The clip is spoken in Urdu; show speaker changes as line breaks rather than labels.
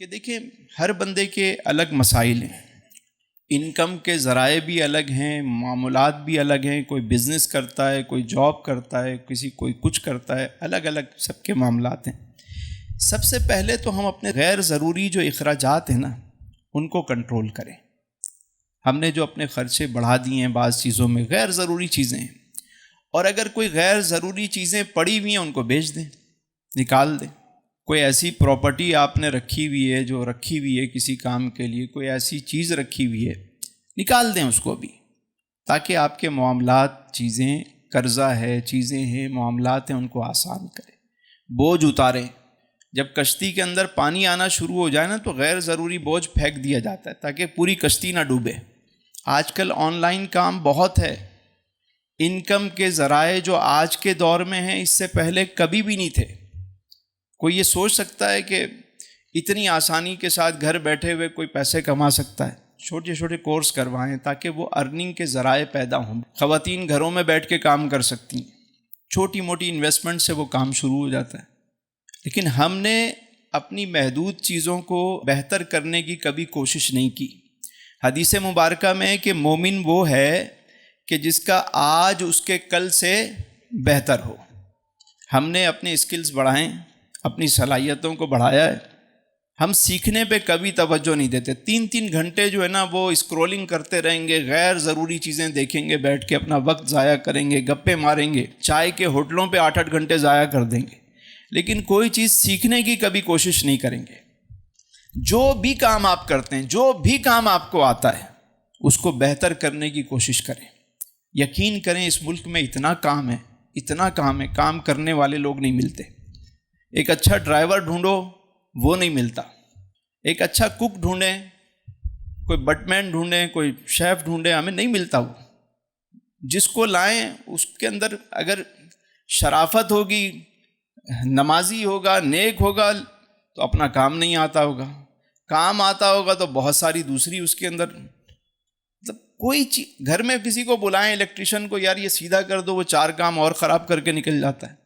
کہ دیکھیں ہر بندے کے الگ مسائل ہیں، انکم کے ذرائع بھی الگ ہیں، معاملات بھی الگ ہیں، کوئی بزنس کرتا ہے، کوئی جاب کرتا ہے، کوئی کچھ کرتا ہے، الگ الگ سب کے معاملات ہیں۔ سب سے پہلے تو ہم اپنے غیر ضروری جو اخراجات ہیں نا ان کو کنٹرول کریں۔ ہم نے جو اپنے خرچے بڑھا دیے ہیں بعض چیزوں میں، غیر ضروری چیزیں ہیں، اور اگر کوئی غیر ضروری چیزیں پڑی ہوئی ہیں ان کو بیچ دیں، نکال دیں۔ کوئی ایسی پراپرٹی آپ نے رکھی ہوئی ہے جو رکھی ہوئی ہے کسی کام کے لیے، کوئی ایسی چیز رکھی ہوئی ہے، نکال دیں اس کو بھی، تاکہ آپ کے معاملات، چیزیں، قرضہ ہے، چیزیں ہیں، معاملات ہیں، ان کو آسان کریں، بوجھ اتاریں۔ جب کشتی کے اندر پانی آنا شروع ہو جائے نا تو غیر ضروری بوجھ پھینک دیا جاتا ہے تاکہ پوری کشتی نہ ڈوبے۔ آج کل آن لائن کام بہت ہے، انکم کے ذرائع جو آج کے دور میں ہیں اس سے پہلے کبھی بھی نہیں تھے۔ کوئی یہ سوچ سکتا ہے کہ اتنی آسانی کے ساتھ گھر بیٹھے ہوئے کوئی پیسے کما سکتا ہے؟ چھوٹے چھوٹے کورس کروائیں تاکہ وہ ارننگ کے ذرائع پیدا ہوں۔ خواتین گھروں میں بیٹھ کے کام کر سکتی ہیں، چھوٹی موٹی انویسٹمنٹ سے وہ کام شروع ہو جاتا ہے۔ لیکن ہم نے اپنی محدود چیزوں کو بہتر کرنے کی کبھی کوشش نہیں کی۔ حدیث مبارکہ میں کہ مومن وہ ہے کہ جس کا آج اس کے کل سے بہتر ہو۔ ہم نے اپنے اسکلز بڑھائیں، اپنی صلاحیتوں کو بڑھایا ہے۔ ہم سیکھنے پہ کبھی توجہ نہیں دیتے، 3 گھنٹے جو ہے نا وہ اسکرولنگ کرتے رہیں گے، غیر ضروری چیزیں دیکھیں گے، بیٹھ کے اپنا وقت ضائع کریں گے، گپے ماریں گے، چائے کے ہوٹلوں پہ 8 گھنٹے ضائع کر دیں گے، لیکن کوئی چیز سیکھنے کی کبھی کوشش نہیں کریں گے۔ جو بھی کام آپ کرتے ہیں، جو بھی کام آپ کو آتا ہے اس کو بہتر کرنے کی کوشش کریں۔ یقین کریں اس ملک میں اتنا کام ہے، اتنا کام ہے، کام کرنے والے لوگ نہیں ملتے۔ ایک اچھا ڈرائیور ڈھونڈو وہ نہیں ملتا، ایک اچھا کک ڈھونڈیں، کوئی بٹ مین ڈھونڈیں، کوئی شیف ڈھونڈیں، ہمیں نہیں ملتا۔ وہ جس کو لائیں اس کے اندر اگر شرافت ہوگی، نمازی ہوگا، نیک ہوگا تو اپنا کام نہیں آتا ہوگا، کام آتا ہوگا تو بہت ساری دوسری اس کے اندر، مطلب کوئی چیز، گھر میں کسی کو بلائیں الیکٹریشین کو، یار یہ سیدھا کر دو، وہ 4 کام اور خراب کر کے نکل جاتا ہے۔